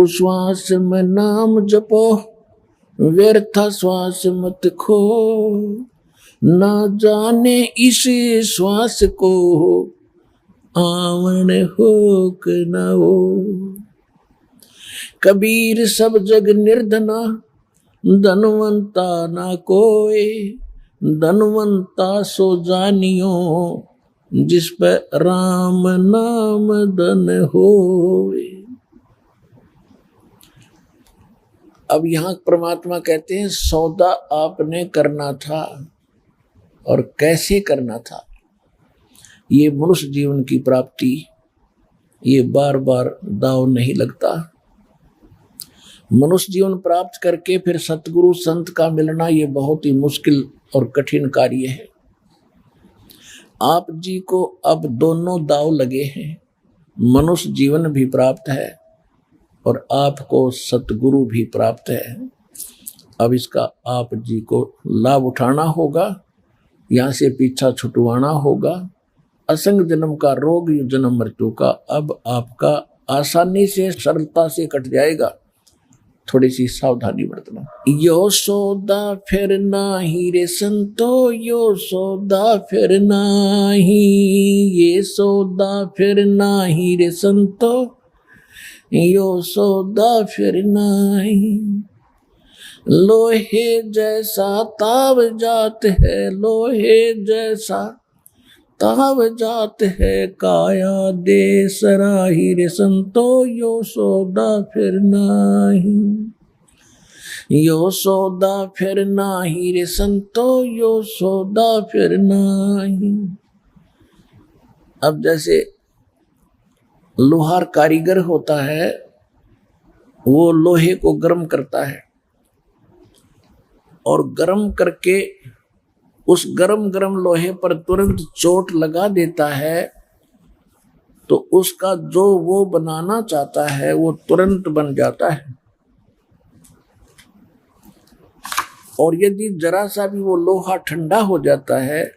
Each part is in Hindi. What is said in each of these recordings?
उश्वास में नाम जपो, व्यर्थ श्वास मत खो, ना जाने इस श्वास को आवन हो कि न हो। कबीर सब जग निर्धना, धनवंता ना कोई, धनवंता सो जानियो, जिस पर राम नाम धन होए। अब यहां परमात्मा कहते हैं सौदा आपने करना था, और कैसे करना था। ये मनुष्य जीवन की प्राप्ति, ये बार बार दाव नहीं लगता। मनुष्य जीवन प्राप्त करके फिर सतगुरु संत का मिलना, ये बहुत ही मुश्किल और कठिन कार्य है। आप जी को अब दोनों दाव लगे हैं, मनुष्य जीवन भी प्राप्त है और आपको सतगुरु भी प्राप्त है। अब इसका आप जी को लाभ उठाना होगा, यहाँ से पीछा छुटवाना होगा। असंग जन्म का रोग, जन्म मृत्यु का अब आपका आसानी से सरलता से कट जाएगा। थोड़ी सी सावधानी बरतना। यो सौदा फिर नाही रे संतो, यो सौदा फिर नाही, ये सौदा फिर नाही रे संतो, यो सौदा फिर नाही। लोहे जैसा ताव जात है, लोहे जैसा ताव जात है, काया दे सराही रे संतो, यो सौदा फिर नाही, यो सौदा फिर नाही रे संतो, यो सौदा फिर नाही। अब जैसे लोहार कारीगर होता है, वो लोहे को गर्म करता है और गर्म करके उस गरम लोहे पर तुरंत चोट लगा देता है, तो उसका जो वो बनाना चाहता है वो तुरंत बन जाता है। और यदि जरा सा भी वो लोहा ठंडा हो जाता है,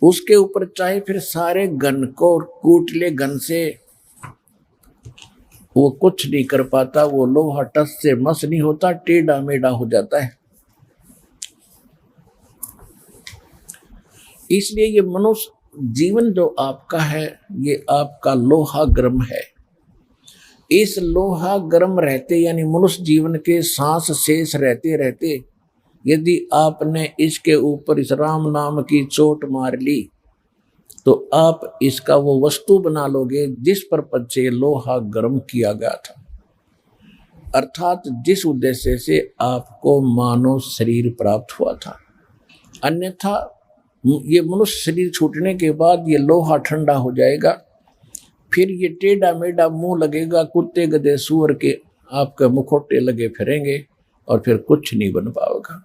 उसके ऊपर चाहे फिर सारे घन को कूट ले घन से, वो कुछ नहीं कर पाता। वो लोहा टस से मस नहीं होता, टेढ़ा मेढ़ा हो जाता है। इसलिए ये मनुष्य जीवन जो आपका है, ये आपका लोहा गर्म है। इस लोहा गर्म रहते यानी मनुष्य जीवन के सांस शेष रहते रहते यदि आपने इसके ऊपर इस राम नाम की चोट मार ली, तो आप इसका वो वस्तु बना लोगे जिस पर से लोहा गर्म किया गया था, अर्थात जिस उद्देश्य से आपको मानव शरीर प्राप्त हुआ था। अन्यथा ये मनुष्य शरीर छूटने के बाद ये लोहा ठंडा हो जाएगा, फिर ये टेढ़ा मेढ़ा मुंह लगेगा, कुत्ते गधे सूअर के आपके मुखौटे लगे फिरेंगे और फिर कुछ नहीं बन पाएगा।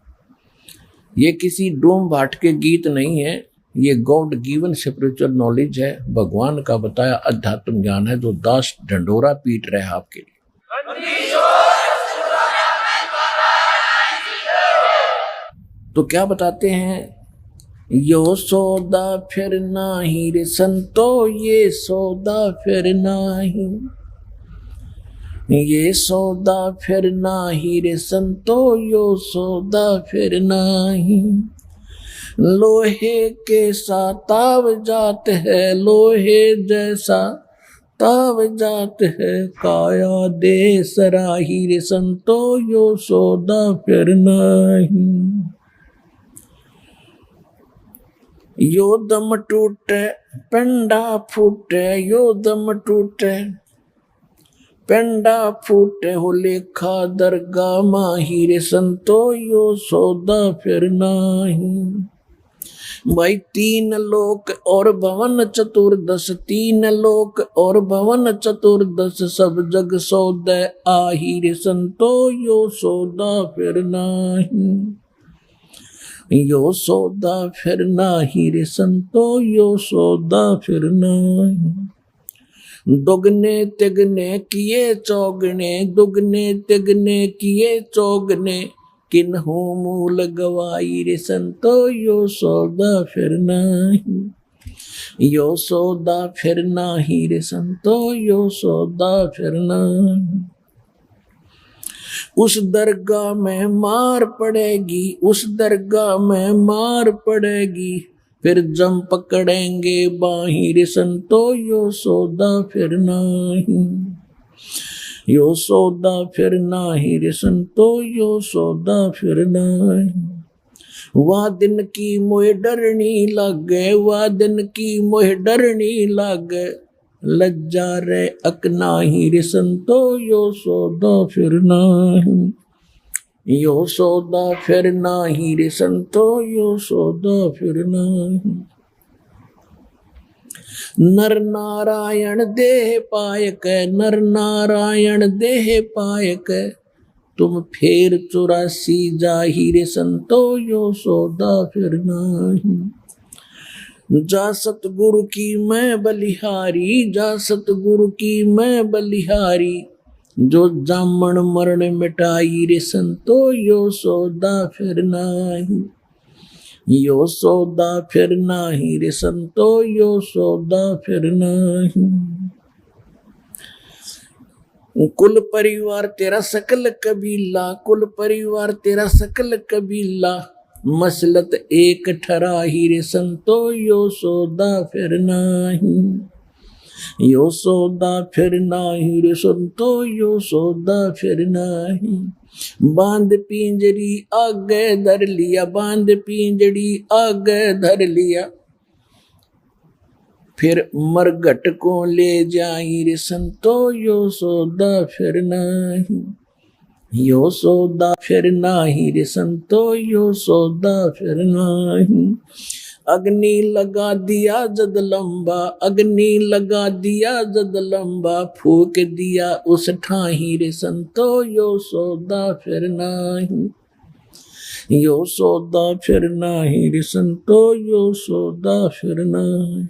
ये किसी डोम भाट के गीत नहीं है, ये गॉड गिवन स्पिरिचुअल नॉलेज है, भगवान का बताया अध्यात्म ज्ञान है, जो दास ढंडोरा पीट रहे हैं आपके लिए। तो क्या बताते हैं, यो सौदा फिर नाही रे संतो, ये सौदा फिर नाही, ये सौदा फिर नाही रे संतो, यो सौदा फिर नाही। लोहे के सा ताव जात है, लोहे जैसा ताव जात है, काया दे सराही रे संतो, यो सौदा फिर नाही। यो दम टूटे पेंडा फूटे, यो दम टूटे पेंडा फूटे, हो लेखा दरगाह माही रे संतो, यो सौदा फिर नाही। भाई तीन लोक और भवन चतुर्दश, तीन लोक और भवन चतुर्दश, सब जग सौदे आही रे संतो, यो सौदा फिर नाही, यो सौदा फिर नाही रे संतो, यो सौदा फिर नाही। दुगने तिगने किए चौगने, दुगने तिगने किए चौगने, किन्हू मूल गवाई रे संतो, यो सौदा फिर नाही, यो सौदा फिर नाही रे संतो, यो सौदा फिर नाही। उस दरगाह में मार पड़ेगी, उस दरगाह में मार पड़ेगी, फिर जम पकड़ेंगे बाहिर संतो, यो सौदा फिर नहीं, यो सौदा फिर नाही रे संतो, यो सौदा फिर नाही। वह दिन की मोह डरनी लागे, वह दिन की मोह डरनी लागे, लज्जा रे अकनाही रे संतो, यो सौदा फिर नाही, यो सौदा फिर नाही रे संतो, यो सौदा फिर नाही। नर नारायण देह पायक, नर नारायण देह पायक, तुम फेर 84 जाहिर संतो, यो सौदा फिर नाही। जा सतगुरु की मैं बलिहारी, जा सतगुरु की मैं बलिहारी, जो जामन मरण मिटाई रे संतो, यो सौदा फिर नाही, यो सौदा फिर नाही रे संतो, यो सौदा फिर नाही। कुल परिवार तेरा सकल कबीला, कुल परिवार तेरा सकल कबीला, मसलत एक ठराही रे संतो, यो सौदा फिर नाही, यो सौदा फिर नाही रे संतो, यो सौदा फिर नाही। बांध पिंजरी आगे धर लिया, बांध पिंजरी आगे धर लिया, फिर मरघट को ले जाई रे संतो, यो सौदा फिर नाही, यो सौदा फिर नाही रे संतो, यो सौदा फिर नाही। अग्नि लगा दिया जद लंबा, अग्नि लगा दिया जद लंबा, फूक दिया उस ठाही रे संतो, यो सौदा फिर नाही, यो सौदा फिर नाही रे संतो, यो सौदा फिर नाही।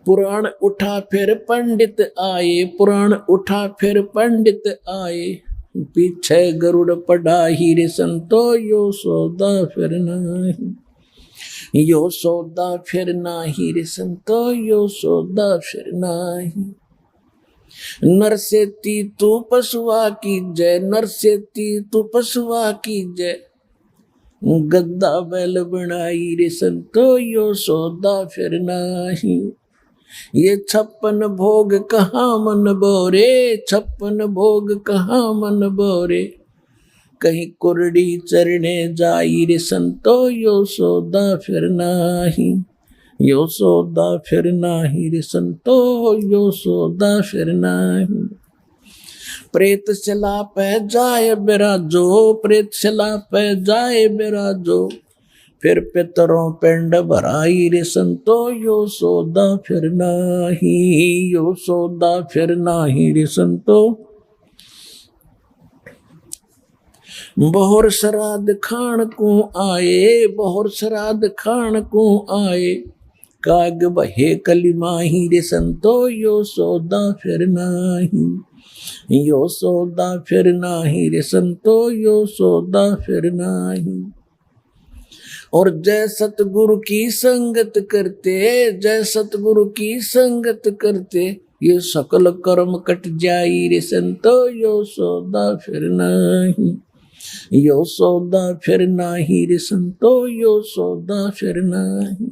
पुराण उठा फिर पंडित आए, पुराण उठा फिर पंडित आए, पीछे गरुड़ पड़ा ही रे संतो, यो सौदा फिर नाही, यो सौदा फिर नाही रे संतो, यो सौदा फिर नाही। नर से ती तू पशुआ की जय, नर से ती तू पशुआ की जय, गद्दा बैल बनाई रे संतो, यो सौदा फिर नाही। ये 56 भोग कहाँ मन बोरे, 56 भोग कहाँ मन बोरे, कहीं कुरड़ी चरने जाई रे संतो, यो सौदा फिर नाही, यो सौदा फिर नाही रे संतो, यो सौदा फिर नाही। प्रेत चला पे जाए बिराजो, प्रेत चला पे जाए बिराजो, फिर पितरों पिंड भराई रे संतो, यो सौदा फिर नाही, यो सौदा फिर नाही रे संतो। बहुर श्राद्ध खान को आए, बहुर श्राद्ध खान को आए, काग बहे कलिमाही रे संतो, यो सौदा फिर नाही, यो सौदा फिर नाही रे संतो, यो सौदा फिर नाही। और जय सतगुरु की संगत करते, जय सतगुरु की संगत करते, ये सकल कर्म कट जाई रे संतो, यो सौदा फिर नाही, यो सौदा फिर नाही रे संतो, यो सौदा फिर नाही।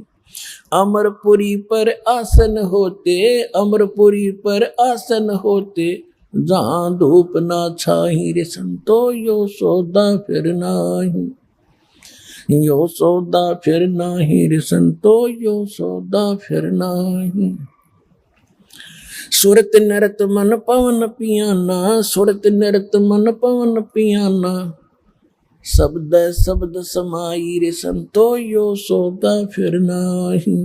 अमरपुरी पर आसन होते, अमरपुरी पर आसन होते, जहाँ धूप ना छाही रे संतो, यो सौदा फिर नाही, यो सौदा फिर नाही रे संतो, यो सौदा फिर नाही। सुरत नरत मन पवन पियाना, सुरत नरत मन पवन पियाना, शब्द शब्द समाई रे संतो, यो सौदा फिर नाही,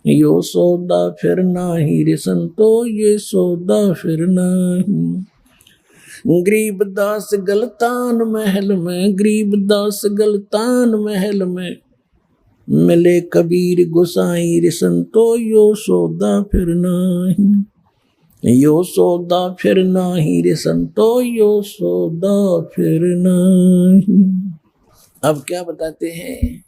यो सौदा फिर नाही रे संतो, ये सौदा फिर नाही। गरीबदास गलतान महल में, गरीबदास गलतान महल में, मिले कबीर गोसाई रे संतो, यो सौदा फिर नाही, यो सौदा फिर नाही रे संतो, यो सौदा फिर नाही। अब क्या बताते हैं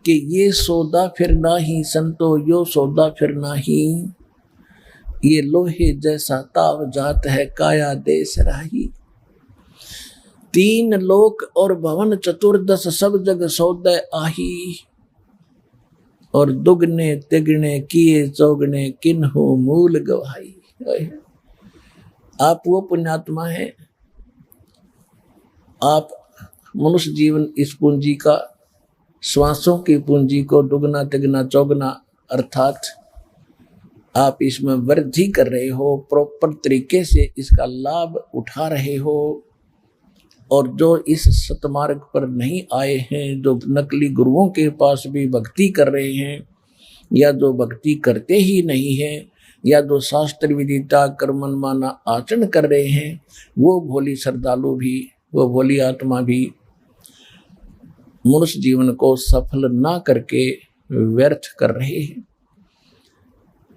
कि ये सौदा फिर नाही संतो, यो सौदा फिर नाही, ये लोहे जैसा ताव जात है, काया देश राही। तीन लोक और भवन चतुर्दश, सब जग सौदय आही। और दुगने तिगने किए चौगने, किन्हु मूल गवाही। आप वो पुण्यात्मा हैं, आप मनुष्य जीवन इस पूंजी का, श्वासों की पूंजी को दुगना तिगना चौगना अर्थात आप इसमें वृद्धि कर रहे हो, प्रॉपर तरीके से इसका लाभ उठा रहे हो। और जो इस सतमार्ग पर नहीं आए हैं, जो नकली गुरुओं के पास भी भक्ति कर रहे हैं, या जो भक्ति करते ही नहीं हैं, या जो शास्त्र विदिता कर्मन माना आचरण कर रहे हैं, वो भोली श्रद्धालु भी, वो भोली आत्मा भी मनुष्य जीवन को सफल ना करके व्यर्थ कर रहे हैं।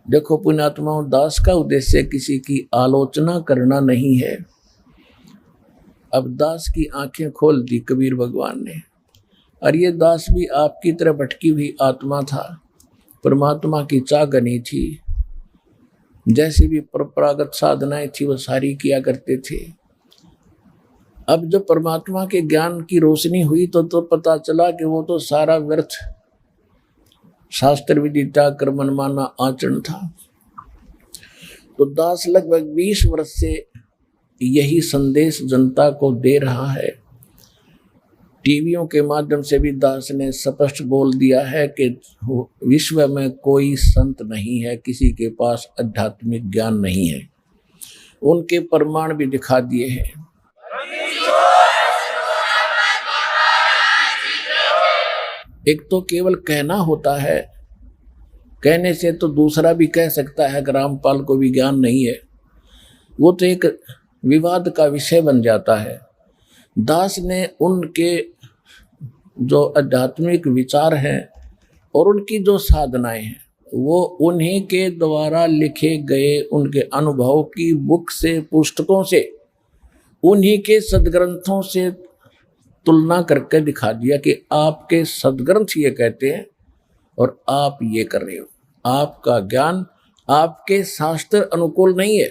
देखो पुण्यात्माओं, दास का उद्देश्य किसी की आलोचना करना नहीं है। अब दास की आंखें खोल दी कबीर भगवान ने, और ये दास भी आपकी तरह भटकी हुई आत्मा था, परमात्मा की चाहनी थी, जैसी भी परंपरागत साधनाएं थी वो सारी किया करते थे। अब जब परमात्मा के ज्ञान की रोशनी हुई तो पता चला कि वो तो सारा व्यर्थ शास्त्र विदिता कर्मन माना आचरण था। तो दास लगभग 20 वर्ष से यही संदेश जनता को दे रहा है। टीवियों के माध्यम से भी दास ने स्पष्ट बोल दिया है कि विश्व में कोई संत नहीं है, किसी के पास आध्यात्मिक ज्ञान नहीं है। उनके प्रमाण भी दिखा दिए हैं। एक तो केवल कहना होता है, कहने से तो दूसरा भी कह सकता है कि रामपाल को भी ज्ञान नहीं है, वो तो एक विवाद का विषय बन जाता है। दास ने उनके जो आध्यात्मिक विचार हैं और उनकी जो साधनाएं हैं, वो उन्हीं के द्वारा लिखे गए उनके अनुभव की बुक से, पुस्तकों से, उन्हीं के सदग्रंथों से तुलना करके दिखा दिया कि आपके सदग्रंथ ये कहते हैं और आप ये कर रहे हो। आपका ज्ञान आपके शास्त्र अनुकूल नहीं है।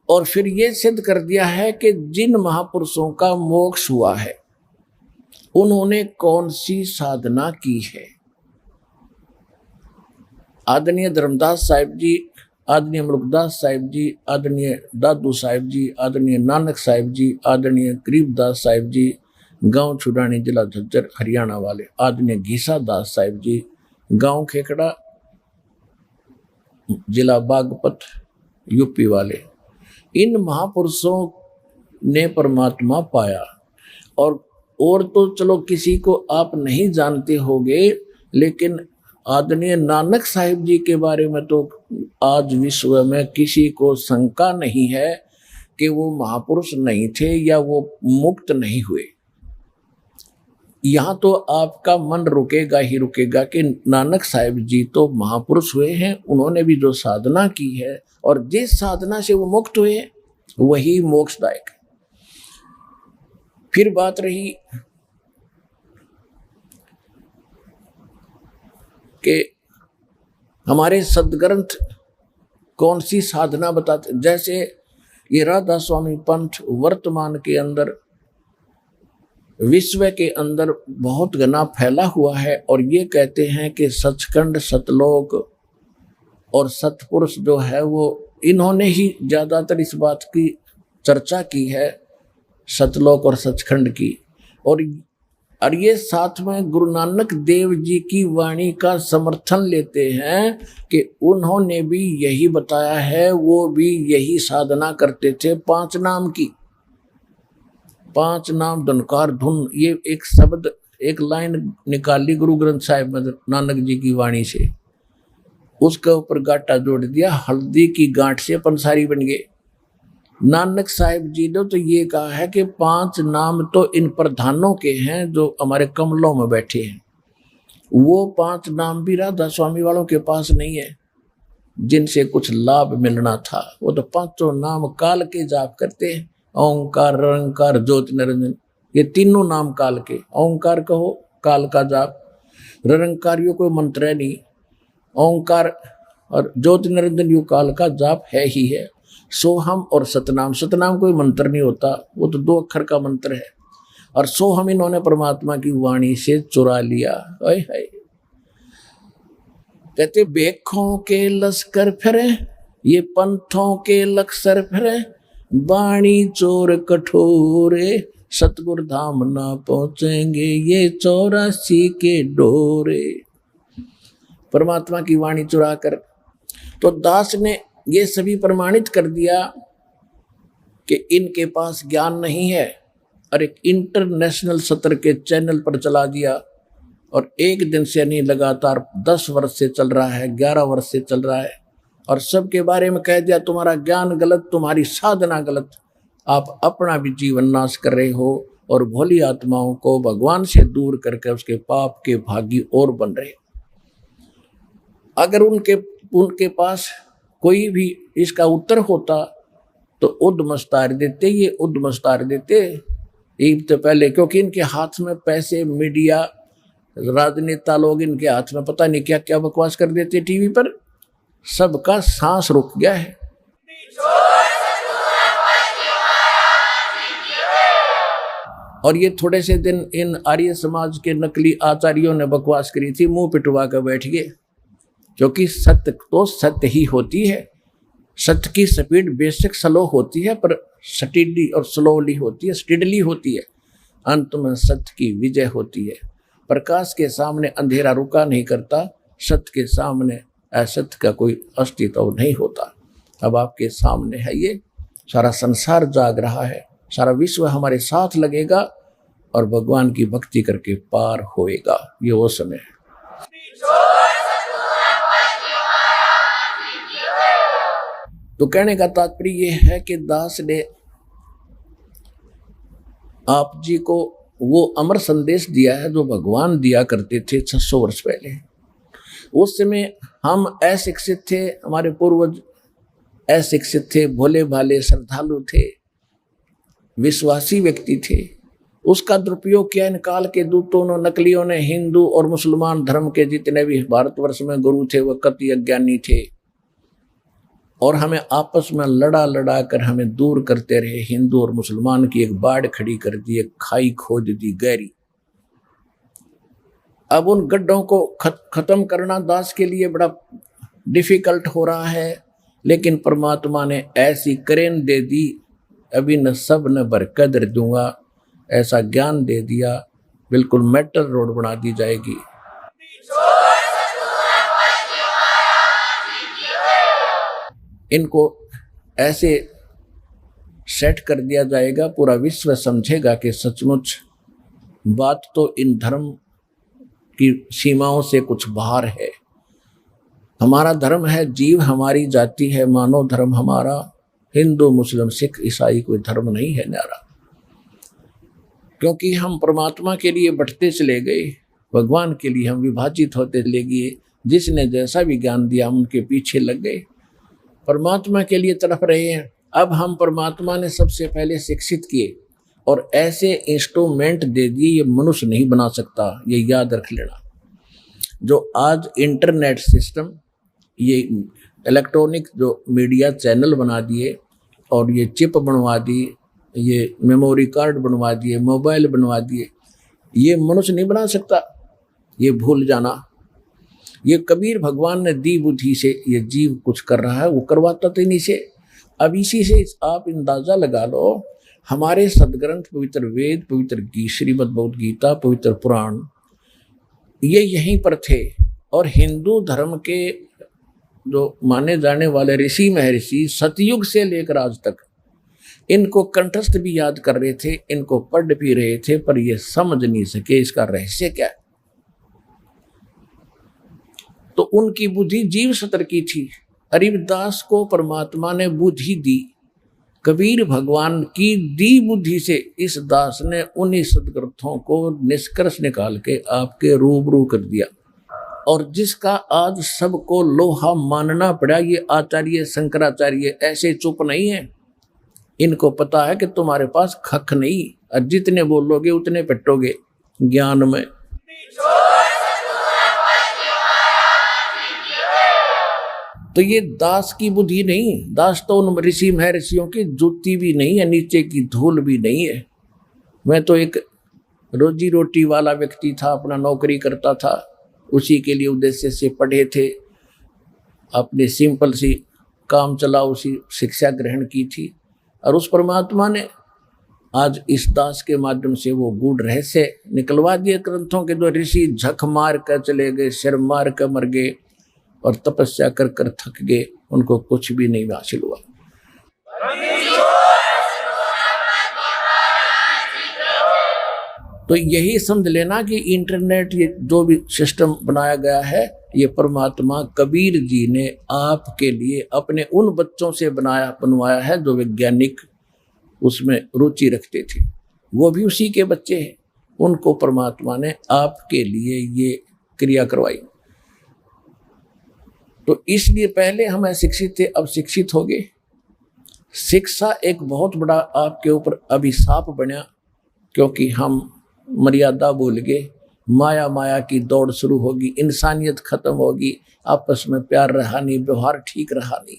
और फिर ये सिद्ध कर दिया है कि जिन महापुरुषों का मोक्ष हुआ है, उन्होंने कौन सी साधना की है। आदरणीय धर्मदास साहिब जी, आदरणीय मुल्कदास साहिब जी, आदरणीय दादू साहिब जी, आदरणीय नानक साहिब जी, आदरणीय गरीबदास साहिब जी, गांव छुड़ानी जिला झज्जर हरियाणा वाले, आदरणीय घीसा दास साहिब जी, गांव खेकड़ा जिला बागपत यूपी वाले, इन महापुरुषों ने परमात्मा पाया। और तो चलो किसी को आप नहीं जानते होंगे, लेकिन आदरणीय नानक साहिब जी के बारे में तो आज विश्व में किसी को शंका नहीं है कि वो महापुरुष नहीं थे या वो मुक्त नहीं हुए। यहाँ तो आपका मन रुकेगा ही रुकेगा कि नानक साहिब जी तो महापुरुष हुए हैं, उन्होंने भी जो साधना की है और जिस साधना से वो मुक्त हुए वही मोक्षदायक है। फिर बात रही कि हमारे सदग्रंथ कौन सी साधना बताते। जैसे ये राधा स्वामी पंथ वर्तमान के अंदर, विश्व के अंदर बहुत घना फैला हुआ है, और ये कहते हैं कि सचखंड, सतलोक और सतपुरुष जो है वो इन्होंने ही ज्यादातर इस बात की चर्चा की है, सतलोक और सचखंड की। और ये साथ में गुरु नानक देव जी की वाणी का समर्थन लेते हैं कि उन्होंने भी यही बताया है, वो भी यही साधना करते थे 5 नाम की। 5 नाम धनकार धुन, ये एक शब्द, एक लाइन निकाली गुरु ग्रंथ साहिब में नानक जी की वाणी से, उसके ऊपर गांठा जोड़ दिया, हल्दी की गांठ से पंसारी बन गए। नानक साहिब जी ने तो ये कहा है कि 5 नाम तो इन प्रधानों के हैं जो हमारे कमलों में बैठे हैं। वो 5 नाम भी राधा स्वामी वालों के पास नहीं है जिनसे कुछ लाभ मिलना था। वो तो 5 नाम काल के जाप करते हैं, ओंकार, निरंकार, ज्योति निरंजन, ये तीनों नाम काल के। ओंकार कहो, काल का जाप, निरंकार यो कोई मंत्र है नहीं, ओंकार और ज्योति निरंजन युग काल का जाप है ही है। सोहम और सतनाम, सतनाम कोई मंत्र नहीं होता, वो तो 2 अक्षर का मंत्र है। और सोहम इन्होंने परमात्मा की वाणी से चुरा लिया। हाय हाय। कहते बेखों के लश्कर फिरे, ये पंथों के लक्सर फिरे, वाणी चोर कठोरे, सतगुर धाम ना पहुंचेंगे ये 84 के डोरे। परमात्मा की वाणी चुरा कर, तो दास ने ये सभी प्रमाणित कर दिया कि इनके पास ज्ञान नहीं है, और एक इंटरनेशनल सत्र के चैनल पर चला दिया। और एक दिन से नहीं, लगातार 10 वर्ष से चल रहा है, 11 वर्ष से चल रहा है, और सबके बारे में कह दिया तुम्हारा ज्ञान गलत, तुम्हारी साधना गलत, आप अपना भी जीवन नाश कर रहे हो और भोली आत्माओं को भगवान से दूर करके उसके पाप के भागी और बन रहे। अगर उनके पास कोई भी इसका उत्तर होता तो उद्मस्तार देते, ये उद्मस्तार देते ईद तो पहले, क्योंकि इनके हाथ में पैसे, मीडिया, राजनेता लोग इनके हाथ में पता नहीं क्या क्या बकवास कर देते टीवी पर, सबका सांस रुक गया है। और ये थोड़े से दिन इन आर्य समाज के नकली आचार्यों ने बकवास करी थी, मुंह पिटवा कर बैठ गए, क्योंकि सत्य तो सत्य ही होती है। सत्य की स्पीड बेशक स्लो होती है, पर स्टीडी और स्लोली होती है, स्टीडली होती है। अंत में सत्य की विजय होती है। प्रकाश के सामने अंधेरा रुका नहीं करता, सत्य के सामने असत्य का कोई अस्तित्व नहीं होता। अब आपके सामने है ये, सारा संसार जाग रहा है, सारा विश्व हमारे साथ लगेगा और भगवान की भक्ति करके पार होएगा। ये वो समय है। तो कहने का तात्पर्य यह है कि दास ने आप जी को वो अमर संदेश दिया है जो भगवान दिया करते थे 600 वर्ष पहले। उस समय हम अशिक्षित थे, हमारे पूर्वज अशिक्षित थे, भोले भाले श्रद्धालु थे, विश्वासी व्यक्ति थे। उसका दुरुपयोग किया इन काल के दूतों ने, नकलियों ने। हिंदू और मुसलमान धर्म के जितने भी भारतवर्ष में गुरु थे वह कति अज्ञानी थे, और हमें आपस में लड़ा लड़ा कर हमें दूर करते रहे। हिंदू और मुसलमान की एक बाढ़ खड़ी कर दी, एक खाई खोद दी गहरी। अब उन गड्ढों को खत्म करना दास के लिए बड़ा डिफिकल्ट हो रहा है, लेकिन परमात्मा ने ऐसी क्रेन दे दी, अभी न सब न बरकदर दूंगा, ऐसा ज्ञान दे दिया, बिल्कुल मेटल रोड बना दी जाएगी। इनको ऐसे सेट कर दिया जाएगा, पूरा विश्व समझेगा कि सचमुच बात तो इन धर्म की सीमाओं से कुछ बाहर है। हमारा धर्म है जीव, हमारी जाति है मानव धर्म हमारा। हिंदू मुस्लिम सिख ईसाई कोई धर्म नहीं है न्यारा, क्योंकि हम परमात्मा के लिए बढ़ते चले गए, भगवान के लिए हम विभाजित होते चले गए। जिसने जैसा भी ज्ञान दिया हम उनके पीछे लग गए, परमात्मा के लिए तड़प रहे हैं। अब हम परमात्मा ने सबसे पहले शिक्षित किए और ऐसे इंस्ट्रूमेंट दे दिए, ये मनुष्य नहीं बना सकता, ये याद रख लेना। जो आज इंटरनेट सिस्टम, ये इलेक्ट्रॉनिक जो मीडिया चैनल बना दिए, और ये चिप बनवा दी, ये मेमोरी कार्ड बनवा दिए, मोबाइल बनवा दिए, ये मनुष्य नहीं बना सकता, ये भूल जाना। ये कबीर भगवान ने दी बुद्धि से ये जीव कुछ कर रहा है, वो करवाता तो इन्हीं से। अब इसी से आप अंदाजा लगा लो, हमारे सदग्रंथ पवित्र वेद, पवित्र श्रीमद् भगवद गीता, पवित्र पुराण, ये यहीं पर थे। और हिंदू धर्म के जो माने जाने वाले ऋषि महर्षि सतयुग से लेकर आज तक इनको कंठस्थ भी याद कर रहे थे, इनको पढ़ भी रहे थे, पर ये समझ नहीं सके इसका रहस्य क्या है। तो उनकी बुद्धि जीव सत्र की थी। हरिदास को परमात्मा ने बुद्धि दी, कबीर भगवान की दी बुद्धि से इस दास ने उन्हीं सदग्रंथों को निष्कर्ष निकाल के आपके रूबरू कर दिया। और जिसका आज सबको लोहा मानना पड़ा, ये आचार्य शंकराचार्य ऐसे चुप नहीं है। इनको पता है कि तुम्हारे पास खख नहीं, और जितने बोलोगे उतने पिटोगे ज्ञान में। तो ये दास की बुद्धि नहीं, दास तो उन ऋषि महर्षियों की जूती भी नहीं है, नीचे की धूल भी नहीं है। मैं तो एक रोजी रोटी वाला व्यक्ति था, अपना नौकरी करता था, उसी के लिए उद्देश्य से पढ़े थे, अपने सिंपल सी काम चला उसी शिक्षा ग्रहण की थी। और उस परमात्मा ने आज इस दास के माध्यम से वो गूढ़ रहस्य निकलवा दिए ग्रंथों के। जो ऋषि झक मार कर चले गए, सिर मार कर मर गए और तपस्या कर कर थक गए, उनको कुछ भी नहीं हासिल हुआ। तो यही समझ लेना कि इंटरनेट, ये जो भी सिस्टम बनाया गया है, ये परमात्मा कबीर जी ने आपके लिए अपने उन बच्चों से बनवाया है जो वैज्ञानिक उसमें रुचि रखते थे। वो भी उसी के बच्चे हैं, उनको परमात्मा ने आपके लिए ये क्रिया करवाई। तो इसलिए पहले हम अशिक्षित थे, अब शिक्षित हो गए। शिक्षा एक बहुत बड़ा आपके ऊपर अभिशाप बना, क्योंकि हम मर्यादा भूल गए। माया की दौड़ शुरू होगी, इंसानियत खत्म होगी, आपस में प्यार रहा नहीं, व्यवहार ठीक रहा नहीं।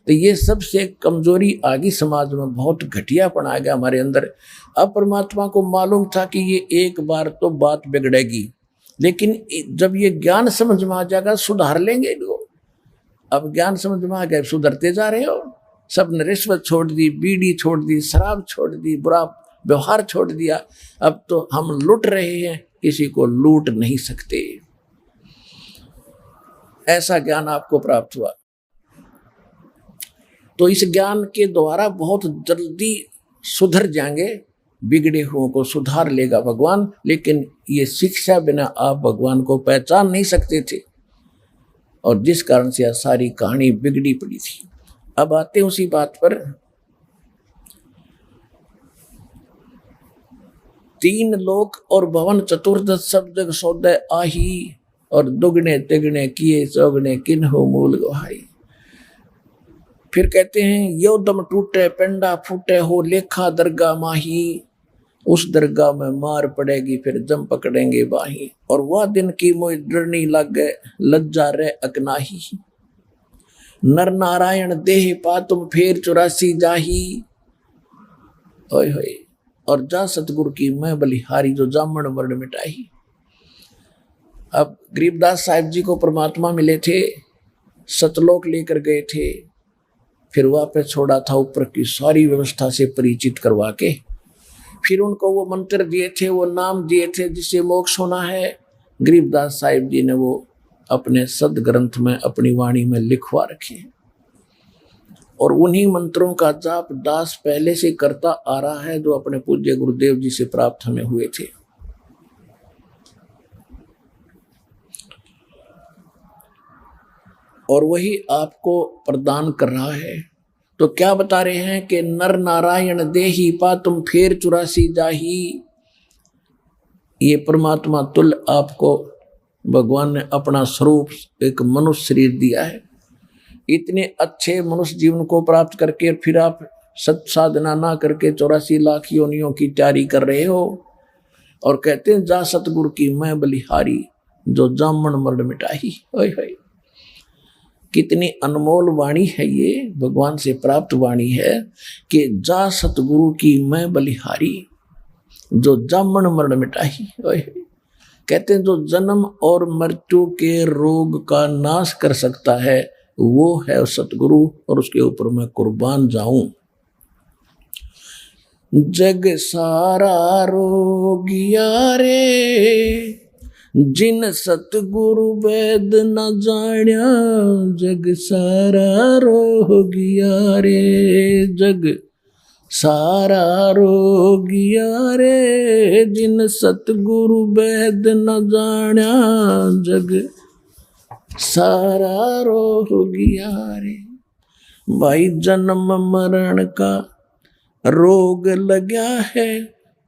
तो ये सबसे कमजोरी आ गई समाज में, बहुत घटियापन आ गया हमारे अंदर। अब परमात्मा को मालूम था कि ये एक बार तो बात बिगड़ेगी, लेकिन जब ये ज्ञान समझ में आ जाएगा सुधार लेंगे लोग। अब ज्ञान समझ में आ गया, सुधरते जा रहे हो। सब ने रिश्वत छोड़ दी, बीड़ी छोड़ दी, शराब छोड़ दी, बुरा व्यवहार छोड़ दिया। अब तो हम लूट रहे हैं, किसी को लूट नहीं सकते। ऐसा ज्ञान आपको प्राप्त हुआ। तो इस ज्ञान के द्वारा बहुत जल्दी सुधर जाएंगे, बिगड़े हुओं को सुधार लेगा भगवान। लेकिन ये शिक्षा बिना आप भगवान को पहचान नहीं सकते थे, और जिस कारण से यह सारी कहानी बिगड़ी पड़ी थी। अब आते हैं उसी बात पर। 3 लोक और भवन चतुर्दश सब जग सौदे आही, और दुगने तिगने किए चौगने किन्हो मूल गवाही। फिर कहते हैं यो दम टूटे पेंडा फूटे हो लेखा दरगाह माही, उस दरगाह में मार पड़ेगी फिर जम पकड़ेंगे बाही। और वह दिन की मोई डरनी लागे लज्जा रे अकनाही, नर नारायण देह पा तुम फेर 84 जाही। ओए होए, और जा सतगुरु की मैं बलिहारी, जो जामन वर्ण मिटाही। अब गरीबदास साहिब जी को परमात्मा मिले थे, सतलोक लेकर गए थे, फिर वापस छोड़ा था ऊपर की सारी व्यवस्था से परिचित करवा के। फिर उनको वो मंत्र दिए थे, वो नाम दिए थे जिससे मोक्ष होना है। गरीबदास साहिब जी ने वो अपने सदग्रंथ में अपनी वाणी में लिखवा रखे, और उन्हीं मंत्रों का जाप दास पहले से करता आ रहा है, जो अपने पूज्य गुरुदेव जी से प्राप्त हमें हुए थे। और वही आपको प्रदान कर रहा है। तो क्या बता रहे हैं कि नर नारायण देही पा तुम फेर 84 जाही। ये परमात्मा तुल्य आपको भगवान ने अपना स्वरूप एक मनुष्य शरीर दिया है। इतने अच्छे मनुष्य जीवन को प्राप्त करके फिर आप सत साधना ना करके 84 लाख योनियों की तैयारी कर रहे हो, और कहते हैं जा सतगुरु की मैं बलिहारी, जो जामन मरण मिटाही। ओए होए, कितनी अनमोल वाणी है ये, भगवान से प्राप्त वाणी है कि जा सतगुरु की मैं बलिहारी, जो जामन मरण मिटाही। कहते हैं जो जन्म और मृत्यु के रोग का नाश कर सकता है वो है सतगुरु, और उसके ऊपर मैं कुर्बान जाऊं। जग सारा रोगिया रे, जिन सतगुरु वेद न जाण्या, जग सारा रोगिया रे, जग सारा रोगिया रे, जिन सतगुरु वेद न जाण्या, जग सारा रोगिया रे। भाई जन्म मरण का रोग लगा है,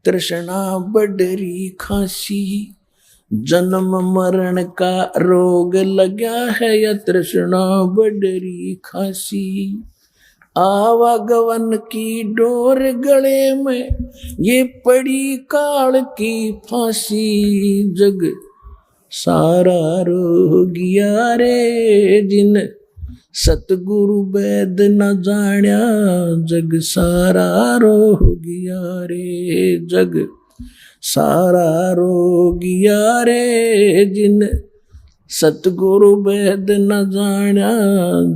तृष्णा बडरी खांसी। जन्म मरण का रोग लगा है, या तृष्णा बडरी खांसी। आवागवन की डोर गले में, ये पड़ी काल की फांसी। जग सारा रोगिया रे, जिन सतगुरु वैद न जाण्या जग सारा रोगिया रे, जग सारा रोगिया रे। जिन सतगुरु वैद न जाण्या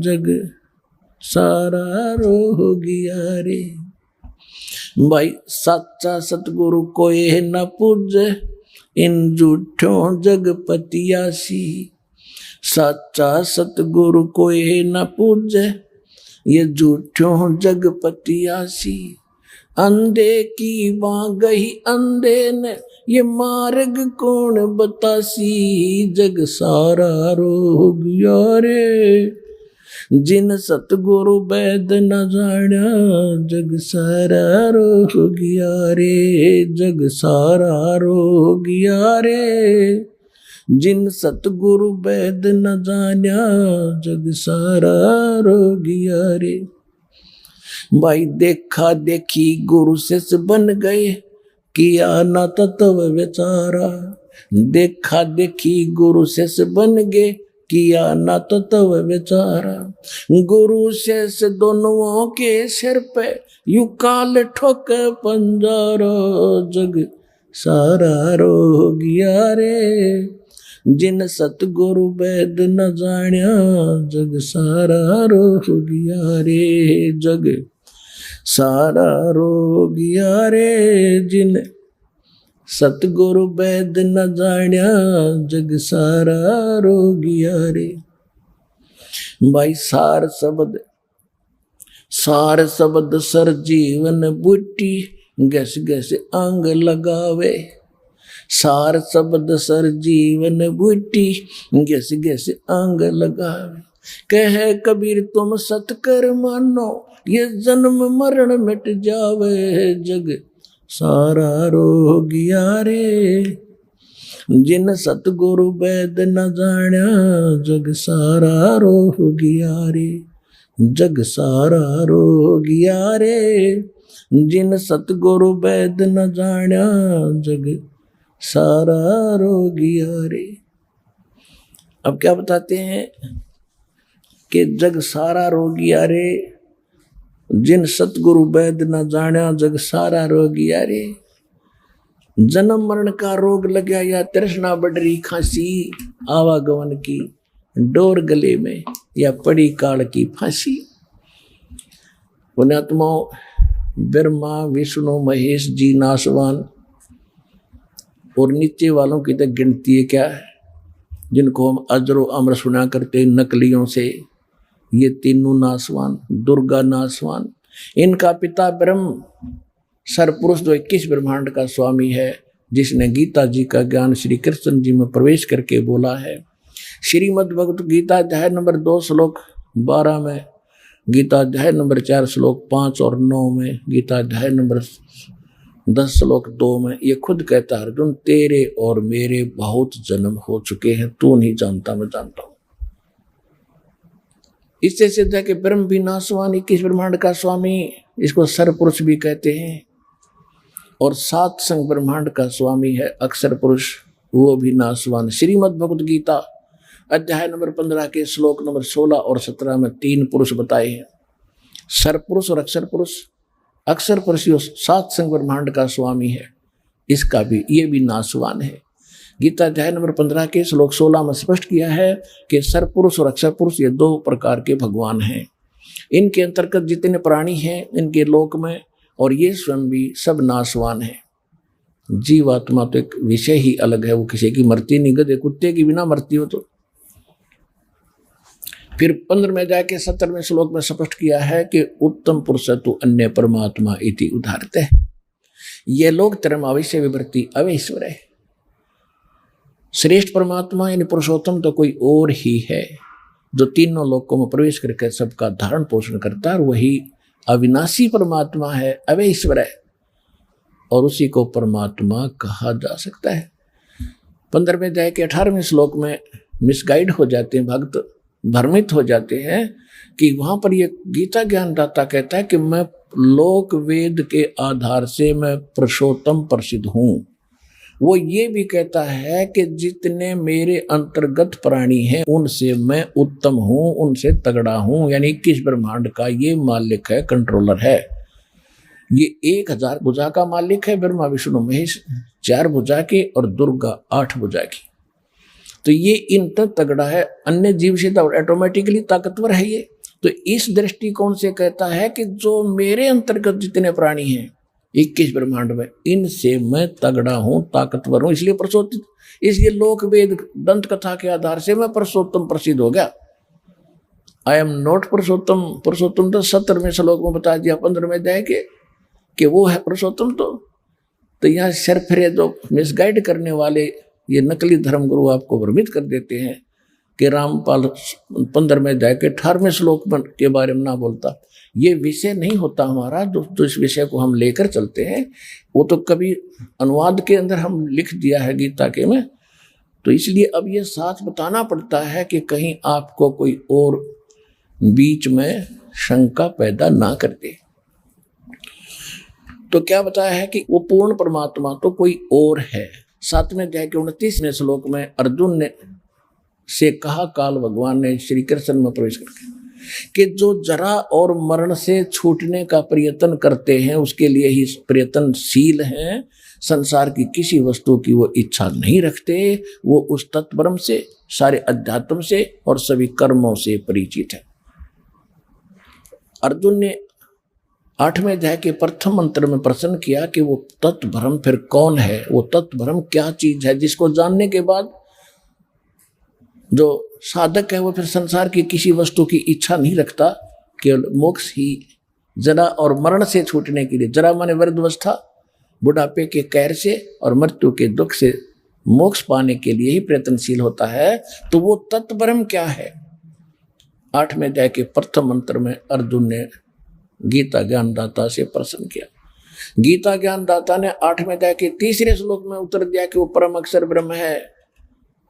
जग सारा रोगिया रे। भाई सच्चा सतगुरु कोई न पूजे, इन झूठों जगपतियासी। सच्चा सतगुरु कोई न पूजे, ये झूठों जगपतियासी। अंधे की बाँ गई अंधे ने, ये मार्ग कौन बतासी। जग सारा रोगिया रे, जिन सतगुरु वैद न जाण्या जग सारा रोगिया रे, जग सारा रोगिया रे। जिन सतगुरु वैद न जाण्या जग सारा रोगिया रे। भाई देखा देखी गुरु शिष्य बन गए, किया न तत्व विचारा। देखा देखी गुरु शिष्य बन गए, किया न तत्व विचारा। गुरु शिष्य दोनों के सिर पे यू काल ठोक पंजारा। जग सारा रोगिया रे, जिन सतगुरु वैद न जाण्या जग सारा रोगिया रे, जग सारा रोगिया रे। जिन सतगुरु वैद न जाण्या जग सारा रोगिया रे। भाई सार शब्द सर जीवन बूटी, गस गस अंग लगावे। सार शब्द सर जीवन बूटी, गस गस अंग लगावे। कह कबीर तुम सतकर मानो, ये जन्म मरण मिट जावे। जग सारा रोगिया रे, जिन सतगुरु वैद न जाण्या जग सारा रोगिया रे, जग सारा रोगिया रे। जिन सतगुरु वैद न जाण्या जग सारा रोगिया रे। अब क्या बताते हैं कि जग सारा रोगिया रे, जिन सतगुरु वैद न जाण्या जग सारा रोगिया रे। जन्म मरण का रोग लग गया, या तृष्णा बढ़ रही खांसी, आवागमन की डोर गले में, या पड़ी काल की फांसी। पुण्यात्माओं, ब्रह्मा विष्णु महेश जी नासवान और नीचे वालों की तक गिनती है क्या है, जिनको हम अजरो अमर सुना करते नकलियों से। ये तीनों नासवान, दुर्गा नासवान, इनका पिता ब्रह्म सरपुरुष जो 21 ब्रह्मांड का स्वामी है, जिसने गीता जी का ज्ञान श्री कृष्ण जी में प्रवेश करके बोला है। श्रीमद् भगवत गीता अध्याय नंबर 2 श्लोक 12 में, गीता अध्याय नंबर 4 श्लोक 5 और 9 में, गीता अध्याय नंबर 10 श्लोक 2 में ये खुद कहता है, अर्जुन तेरे और मेरे बहुत जन्म हो चुके हैं, तू नहीं जानता मैं जानता हूं। इससे सिद्ध है कि ब्रह्म भी नासवान, 21 ब्रह्मांड का स्वामी, इसको सरपुरुष भी कहते हैं। और 7 संग ब्रह्मांड का स्वामी है अक्षर पुरुष, वो भी नासवान। श्रीमद् भगवत गीता अध्याय नंबर 15 के श्लोक नंबर 16 और 17 में 3 पुरुष बताए हैं, सरपुरुष और अक्षर पुरुष। अक्षर पुरुष 7 संग ब्रह्मांड का स्वामी है, इसका भी ये भी नासवान है। गीता अध्याय नंबर 15 के श्लोक 16 में स्पष्ट किया है कि सरपुरुष और अक्षर पुरुष ये 2 प्रकार के भगवान हैं। इनके अंतर्गत जितने प्राणी हैं इनके लोक में, और ये स्वयं भी सब नासवान है। जीवात्मा तो एक विषय ही अलग है, वो किसी की मरती नहीं, गधे कुत्ते की बिना मरती हो तो। फिर 15वें अध्याय के 17वें श्लोक में स्पष्ट किया है कि उत्तम पुरुष तो अन्य परमात्मा इति उदाहरते है। ये लोग तरम अवश्य विवृत्ति अवैश्वर है। श्रेष्ठ परमात्मा यानी पुरुषोत्तम तो कोई और ही है, जो तीनों लोकों में प्रवेश करके सबका धारण पोषण करता है, वही अविनाशी परमात्मा है, अवैश्वर है, और उसी को परमात्मा कहा जा सकता है। 15वें अध्याय के 18वें श्लोक में मिसगाइड हो जाते हैं भक्त, भ्रमित हो जाते हैं कि वहां पर ये गीता ज्ञानदाता कहता है कि मैं लोक वेद के आधार से मैं पुरुषोत्तम प्रसिद्ध हूं, वो ये भी कहता है कि जितने मेरे अंतर्गत प्राणी हैं उनसे मैं उत्तम हूं, उनसे तगड़ा हूं, यानी 21 ब्रह्मांड का ये मालिक है, कंट्रोलर है। ये 1000 भुजा का मालिक है, ब्रह्मा विष्णु महेश 4 भुजा की और दुर्गा 8 भुजा की। तो ये इन तक तगड़ा है, अन्य जीव से तो ऑटोमेटिकली ताकतवर है ये। तो इस दृष्टिकोण से कहता है कि जो मेरे अंतर्गत जितने प्राणी हैं 21 ब्रह्मांड में, इनसे मैं तगड़ा हूं, ताकतवर हूं, इसलिए पुरुषोत्तम, इसलिए लोक वेद दंत कथा के आधार से मैं पुरुषोत्तम प्रसिद्ध हो गया। आई एम नॉट पुरुषोत्तम। पुरुषोत्तम तो 17वें श्लोक में बता दिया, 15वें अध्याय के कि वो है पुरुषोत्तम। तो यहाँ सरफरे जो मिसगाइड करने वाले ये नकली धर्मगुरु आपको भ्रमित कर देते हैं कि रामपाल 15वें अध्याय के 18वें श्लोक के बारे में ना बोलता। ये विषय नहीं होता हमारा, जो इस विषय को हम लेकर चलते हैं वो तो कभी अनुवाद के अंदर हम लिख दिया है गीता के में। तो इसलिए अब ये साथ बताना पड़ता है कि कहीं आपको कोई और बीच में शंका पैदा ना कर दे। तो क्या बताया है कि वो पूर्ण परमात्मा तो कोई और है। 7वें अध्याय के 29वें श्लोक में अर्जुन ने से कहा, काल भगवान ने श्री कृष्ण में प्रवेश करके, कि जो जरा और मरण से छूटने का प्रयत्न करते हैं उसके लिए ही प्रयत्नशील हैं, संसार की किसी वस्तु की वो इच्छा नहीं रखते, वो उस तत्ब्रह्म से, सारे अध्यात्म से और सभी कर्मों से परिचित है। अर्जुन ने 8वें अध्याय के प्रथम मंत्र में प्रश्न किया कि वो तत्ब्रह्म फिर कौन है, वो तत्ब्रह्म क्या चीज है जिसको जानने के बाद जो साधक है वो फिर संसार की किसी वस्तु की इच्छा नहीं रखता, केवल मोक्ष ही, जरा और मरण से छूटने के लिए, जरा माने वृद्धावस्था, बुढ़ापे के कैर से और मृत्यु के दुख से मोक्ष पाने के लिए ही प्रयत्नशील होता है। तो वो तत्ब्रह्म क्या है? 8वें अध्याय के प्रथम मंत्र में अर्जुन ने गीता ज्ञानदाता से प्रश्न किया। गीता ज्ञानदाता ने 8वें अध्याय के 3रे श्लोक में उत्तर दिया कि वो परम अक्षर ब्रह्म है,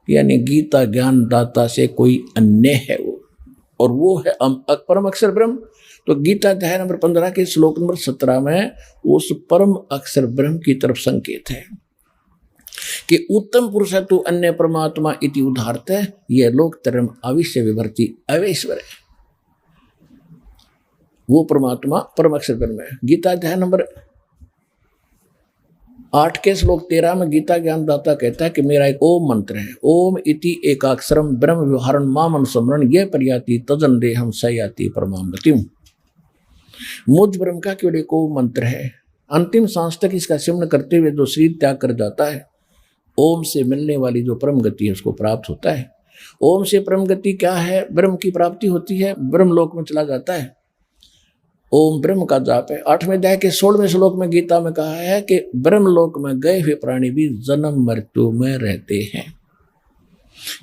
यानी गीता ज्ञानदाता से कोई अन्य है वो, और वो है परम अक्षर ब्रह्म। तो गीता अध्याय नंबर 15 के श्लोक नंबर 17 में उस परम अक्षर ब्रह्म की तरफ संकेत है कि उत्तम पुरुष है तू अन्य परमात्मा इति उदाहरत है, यह लोक धर्म अविश्य विभर्ति अवेश्वर है। वो परमात्मा परम अक्षर ब्रह्म है। गीता अध्याय नंबर 8 के श्लोक 13 में गीता ज्ञानदाता कहता है कि मेरा एक ओम मंत्र है, ओम इति एकाक्षरम ब्रह्म व्यवहारण माम अनुस्मरण यह प्रयाति तजन देहम सयाति परमाम गतिम। मुझ ब्रह्म का केवल एक ओम मंत्र है, अंतिम सांस तक इसका सिमरण करते हुए जो शरीर त्याग कर जाता है, ओम से मिलने वाली जो परम गति है उसको प्राप्त होता है। ओम से परम गति क्या है? ब्रह्म की प्राप्ति होती है, ब्रह्म लोक में चला जाता है। ओम ब्रह्म का जाप है। 8वें अध्याय के 16वें श्लोक में गीता में कहा है कि ब्रह्म लोक में गए हुए प्राणी भी जन्म मृत्यु में रहते हैं।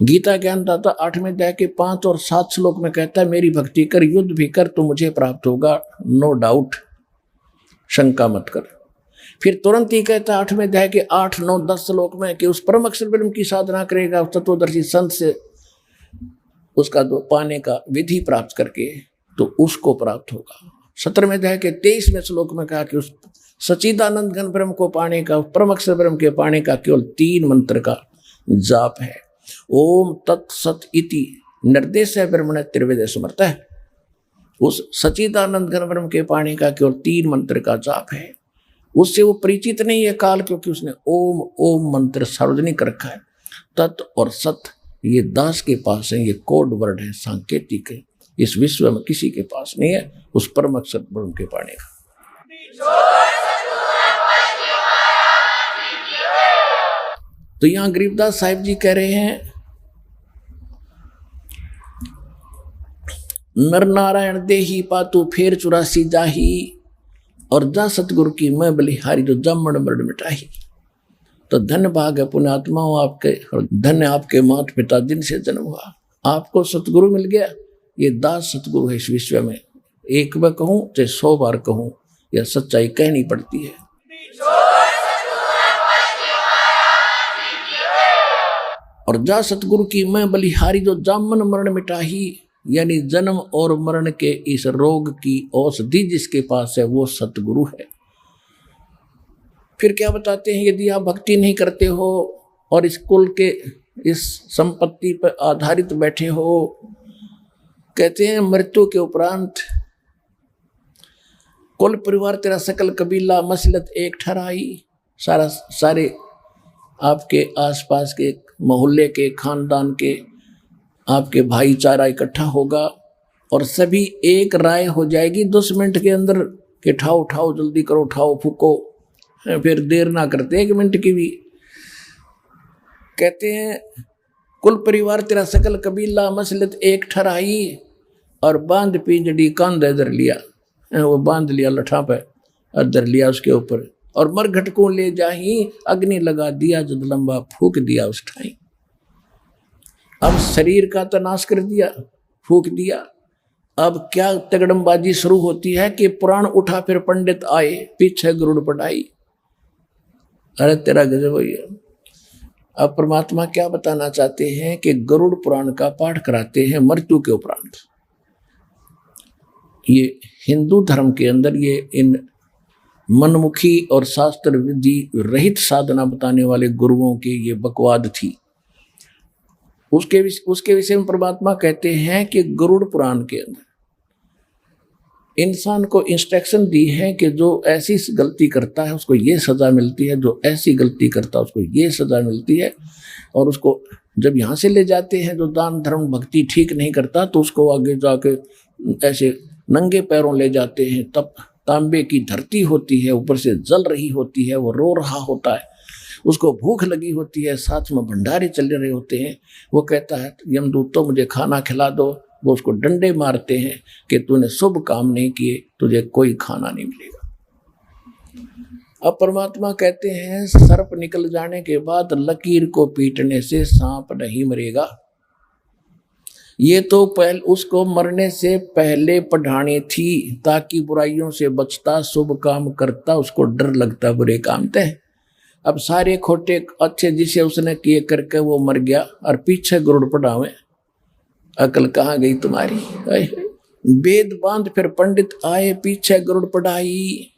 गीता ज्ञानदाता 8वें अध्याय के 5 और 7 श्लोक में कहता है मेरी भक्ति कर, युद्ध भी कर तो मुझे प्राप्त होगा, नो डाउट, शंका मत कर। फिर तुरंत ही कहता है 8वें अध्याय के 8, 9, 10 श्लोक में कि उस परम अक्षर ब्रह्म की साधना करेगा तत्वदर्शी संत से उसका जो पाने का विधि प्राप्त करके तो उसको प्राप्त होगा। 17वें अध्याय के 23वें श्लोक में कहा कि उस सच्चिदानंद घन ब्रह्म को पाने का, परम अक्षर ब्रह्म के पाने का केवल 3 मंत्र का जाप है। ओम तत्सत इति निर्देश है ब्रह्मण त्रिवेद समर्थ है। उस सच्चिदानंद घन ब्रह्म के पाने का केवल 3 मंत्र का जाप है। उससे वो परिचित नहीं है काल, क्योंकि उसने ओम ओम मंत्र सार्वजनिक रखा है। तत् और सत ये दास के पास है, ये कोड वर्ड है, सांकेतिक है, इस विश्व में किसी के पास नहीं है उस परम अक्षर ब्रह्म के पाने का। तो यहां गरीबदास साहिब जी कह रहे हैं नर नारायण देही पातु फेर 84 जाही, और जा सतगुरु की मैं बलिहारी जो जम्मण मरण मिटाही। तो धन्य भाग है पुण्यात्माओं आपके, और धन्य आपके माता पिता जिनसे जन्म हुआ, आपको सतगुरु मिल गया। ये दास सतगुरु है इस विश्व में, एक बार कहूं चाहे 100 बार कहूं, यह सच्चाई कहनी पड़ती है। और जा सतगुरु की मैं बलिहारी जो जामन मरण मिटाही, यानी जन्म और मरण के इस रोग की औषधि जिसके पास है वो सतगुरु है। फिर क्या बताते हैं, यदि आप भक्ति नहीं करते हो और इस कुल के इस संपत्ति पर आधारित बैठे हो, कहते हैं मृत्यु के उपरांत कुल परिवार तेरा सकल कबीला मसलत एक ठहराई, सारे आपके आसपास के मोहल्ले के खानदान के आपके भाईचारा इकट्ठा होगा और सभी एक राय हो जाएगी 10 मिनट के अंदर कि उठाओ उठाओ जल्दी करो, उठाओ फूको, फिर देर ना करते 1 मिनट की भी। कहते हैं कुल परिवार तेरा सकल कबीला मसलत एक ठहराई और बांध पीजड़ी कांधे धर लिया, वो बांध लिया लठा पे और धर लिया उसके ऊपर, और मरघट को ले जाही अग्नि लगा दिया जद लंबा फूक दिया उस ठाई। अब शरीर का तो नाश कर दिया, फूक दिया। अब क्या तगड़मबाजी शुरू होती है कि पुराण उठा फिर पंडित आए, पीछे गरुड़ पढ़ाई। अरे तेरा गजब हो गया। अब परमात्मा क्या बताना चाहते हैं कि गरुड़ पुराण का पाठ कराते हैं मृत्यु के उपरांत। ये हिंदू धर्म के अंदर ये इन मनमुखी और शास्त्र विधि रहित साधना बताने वाले गुरुओं के ये बकवाद थी। उसके विषय में परमात्मा कहते हैं कि गरुड़ पुराण के अंदर इंसान को इंस्ट्रक्शन दी है कि जो ऐसी गलती करता है उसको ये सजा मिलती है, जो ऐसी गलती करता है उसको ये सजा मिलती है। और उसको जब यहाँ से ले जाते हैं जो दान धर्म भक्ति ठीक नहीं करता तो उसको आगे जाके ऐसे नंगे पैरों ले जाते हैं। तब तांबे की धरती होती है, ऊपर से जल रही होती है, वो रो रहा होता है, उसको भूख लगी होती है, साथ में भंडारे चल रहे होते हैं। वो कहता है यमदूत तो मुझे खाना खिला दो। वो उसको डंडे मारते हैं कि तूने शुभ काम नहीं किए, तुझे कोई खाना नहीं मिलेगा। अब परमात्मा कहते हैं सर्प निकल जाने के बाद लकीर को पीटने से सांप नहीं मरेगा। ये तो पहले उसको मरने से पहले पढ़ानी थी ताकि बुराइयों से बचता, शुभ काम करता, उसको डर लगता बुरे काम ते। अब सारे खोटे अच्छे जिसे उसने किए करके वो मर गया और पीछे गरुड़ पढ़ावे। अकल कहाँ गई तुम्हारी? वेद बांध फिर पंडित आए, पीछे गरुड़ पढ़ाई।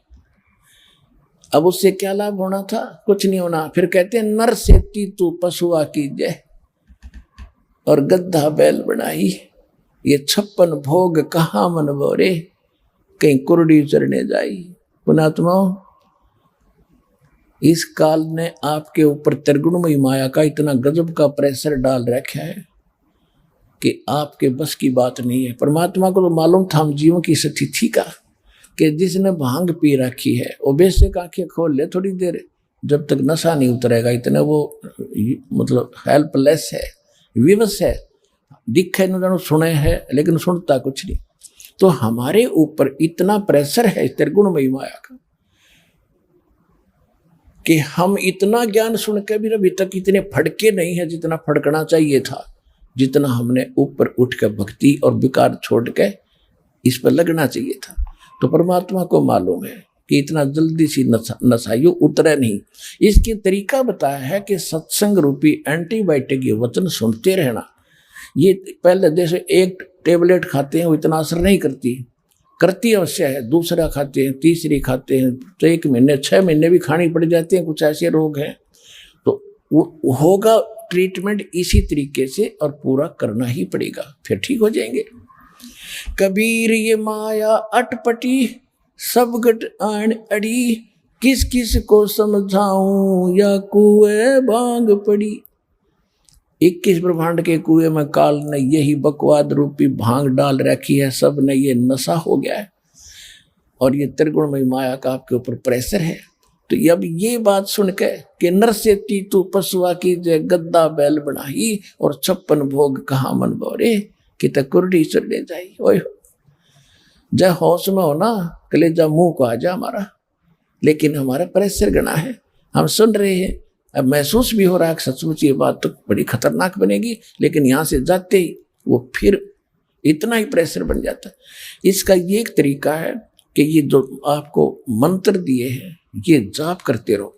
अब उससे क्या लाभ होना था? कुछ नहीं होना। फिर कहते हैं नर से तू पशुआ कीजे और गद्दा बैल बनाई। ये 56 भोग कहाँ मन बोरे, कहीं कुरडी चरने जाई। पुणात्मा, इस काल ने आपके ऊपर त्रिगुणमयी माया का इतना गजब का प्रेशर डाल रखा है कि आपके बस की बात नहीं है। परमात्मा को तो मालूम था हम जीवों की स्थिति का कि जिसने भांग पी रखी है वो बेशक आंखें खोल ले थोड़ी देर, जब तक नशा नहीं उतरेगा इतना वो मतलब हेल्पलेस है, विवश है, दिखे न सुने है लेकिन सुनता कुछ नहीं। तो हमारे ऊपर इतना प्रेशर है त्रिगुणमयी माया का कि हम इतना ज्ञान सुन के भी अभी तक इतने फड़के नहीं है जितना फड़कना चाहिए था, जितना हमने ऊपर उठ के भक्ति और विकार छोड़ के इस पर लगना चाहिए था। तो परमात्मा को मालूम है कि इतना जल्दी सी नशायु उतरे नहीं। इसकी तरीका बताया है कि सत्संग रूपी एंटीबायोटिक ये वचन सुनते रहना। ये पहले जैसे एक टेबलेट खाते हैं वो इतना असर नहीं करती अवश्य है, दूसरा खाते हैं, तीसरी खाते हैं तो 1 महीने 6 महीने भी खानी पड़ जाती हैं। कुछ ऐसे रोग हैं तो वो होगा ट्रीटमेंट इसी तरीके से और पूरा करना ही पड़ेगा, फिर ठीक हो जाएंगे। कबीर ये माया अटपटी सब गट आन अड़ी, किस किस को समझाऊं या कुएं भांग पड़ी। 21 ब्रह्मांड के कुएं में काल ने यही बकवाद रूपी भांग डाल रखी है, सब ने ये नशा हो गया है और ये त्रिगुणमयी माया का आपके ऊपर प्रेशर है। तो अब ये बात सुन के कि नर से तू पशुआ की जय गद्दा बैल बनाई और 56 भोग कहाँ मन बोरे कि तकुरडी चढ़ने जाई। ओए जय होश में हो ना, कलेजा मुंह को आ जा हमारा, लेकिन हमारा प्रेशर गना है, हम सुन रहे हैं। अब महसूस भी हो रहा है कि सचमुच ये बात तो बड़ी खतरनाक बनेगी, लेकिन यहाँ से जाते ही वो फिर इतना ही प्रेशर बन जाता है। इसका ये एक तरीका है कि ये जो आपको मंत्र दिए हैं ये जाप करते रहो,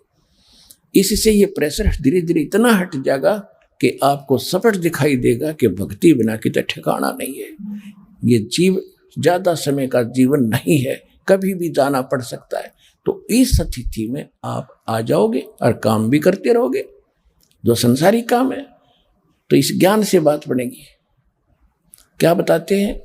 इससे ये प्रेशर धीरे धीरे इतना हट जाएगा कि आपको स्पष्ट दिखाई देगा कि भक्ति बिना कितना ठिकाना नहीं है। ये जीव ज्यादा समय का जीवन नहीं है, कभी भी जाना पड़ सकता है। तो इस स्थिति में आप आ जाओगे और काम भी करते रहोगे जो संसारिक काम है। तो इस ज्ञान से बात बनेगी। क्या बताते हैं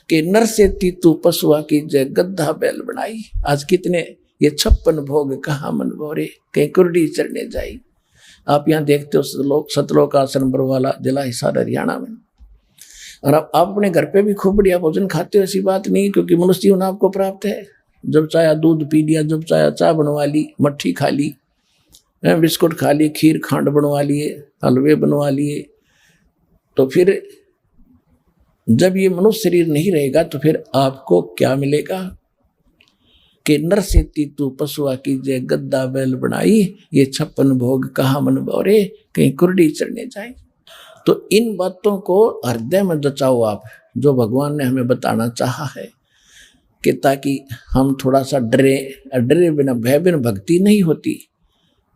कि नर से तीतु पशुआ की जय गद्दा बैल बनाई। आज कितने ये 56 भोग कहाँ मन भोरे, कहीं कुर्डी चढ़ने जाई। आप यहाँ देखते हो सतलोक आश्रम बरवाला, जिला हिसार, हरियाणा में। और आप अपने घर पे भी खूब बढ़िया भोजन खाते हो, ऐसी बात नहीं, क्योंकि मनुष्य जीवन आपको प्राप्त है। जब चाहे दूध पी लिया, जब चाहे चाय बनवा ली, मट्ठी खा ली, बिस्कुट खा ली, खीर खांड बनवा लिए, हलवे बनवा लिए। तो फिर जब ये मनुष्य शरीर नहीं रहेगा तो फिर आपको क्या मिलेगा कि नर से तीतु पशुआ की जय गद्दा बैल बनाई, ये 56 भोग कहाँ मन भोरे, कहीं कुर्डी चढ़ने जाए। तो इन बातों को हृदय में जचाओ आप, जो भगवान ने हमें बताना चाहा है कि ताकि हम थोड़ा सा डरे बिना, भय बिना भक्ति नहीं होती।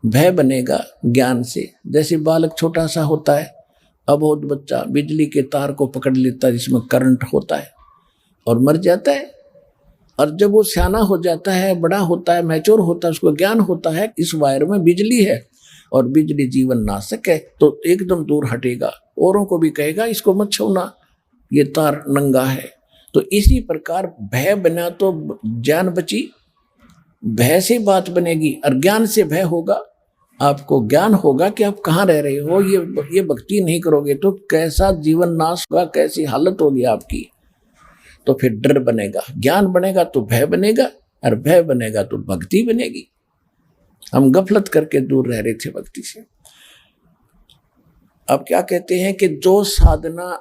भय बनेगा ज्ञान से। जैसे बालक छोटा सा होता है, अबोध बच्चा बिजली के तार को पकड़ लेता है जिसमें करंट होता है और मर जाता है। और जब वो सियाना हो जाता है, बड़ा होता है, मैच्योर होता है, उसको ज्ञान होता है इस वायर में बिजली है और बिजली जीवन नाशक है, तो एकदम दूर हटेगा, औरों को भी कहेगा इसको मत छूना, ये तार नंगा है। तो इसी प्रकार भय बना तो ज्ञान बची, भय से बात बनेगी और ज्ञान से भय होगा। आपको ज्ञान होगा कि आप कहाँ रह रहे हो। ये भक्ति नहीं करोगे तो कैसा जीवन नाश होगा, कैसी हालत होगी आपकी। तो फिर डर बनेगा, ज्ञान बनेगा तो भय बनेगा, और भय बनेगा तो भक्ति बनेगी। हम गफलत करके दूर रह रहे थे भक्ति से। अब क्या कहते हैं कि जो साधना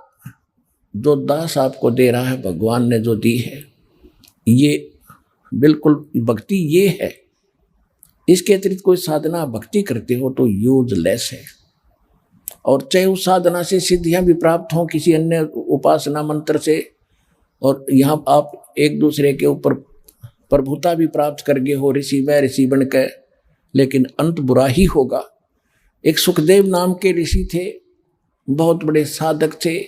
जो दास आपको दे रहा है, भगवान ने जो दी है, ये बिल्कुल भक्ति ये है। इसके अतिरिक्त कोई साधना भक्ति करते हो तो यूजलेस है। और चाहे उस साधना से सिद्धियां भी प्राप्त हों किसी अन्य उपासना मंत्र से, और यहाँ आप एक दूसरे के ऊपर प्रभुता भी प्राप्त कर गए हो, ऋषि बन के, लेकिन अंत बुरा ही होगा। एक सुखदेव नाम के ऋषि थे, बहुत बड़े साधक थे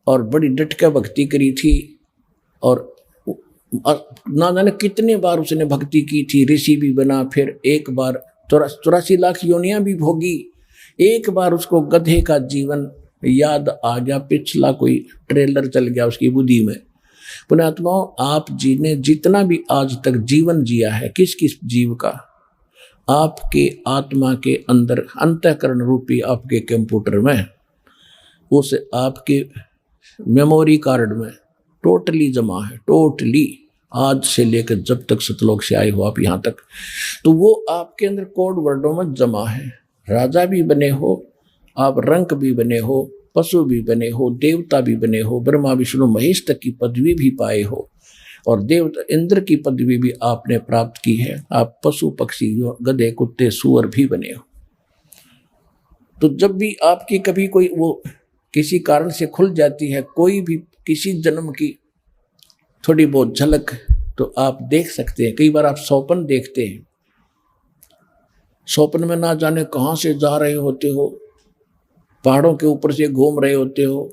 और बड़ी डट के भक्ति करी थी, और ना जाने कितने बार उसने भक्ति की थी, ऋषि भी बना, फिर एक बार 84 लाख योनियां भी भोगी। एक बार उसको गधे का जीवन याद आ गया, पिछला कोई ट्रेलर चल गया उसकी बुद्धि में। पुण्यात्माओं, आप जी ने जितना भी आज तक जीवन जिया है, किस किस जीव का, आपके आत्मा के अंदर अंतःकरण रूपी आपके कंप्यूटर में, उस आपके मेमोरी कार्ड में टोटली जमा है, टोटली, आज से लेकर जब तक सतलोक से आए हो आप यहाँ तक, तो वो आपके अंदर कोड वर्डों में जमा है। राजा भी बने हो आप, रंक भी बने हो, पशु भी बने हो, देवता भी बने हो, ब्रह्मा विष्णु महेश तक की पदवी भी पाए हो, और देवता इंद्र की पदवी भी आपने प्राप्त की है। आप पशु पक्षी गधे कुत्ते सूअर भी बने हो। तो जब भी आपकी कभी कोई वो किसी कारण से खुल जाती है, कोई भी किसी जन्म की थोड़ी बहुत झलक, तो आप देख सकते हैं। कई बार आप स्वप्न देखते हैं, स्वप्न में ना जाने कहाँ से जा रहे होते हो, पहाड़ों के ऊपर से घूम रहे होते हो,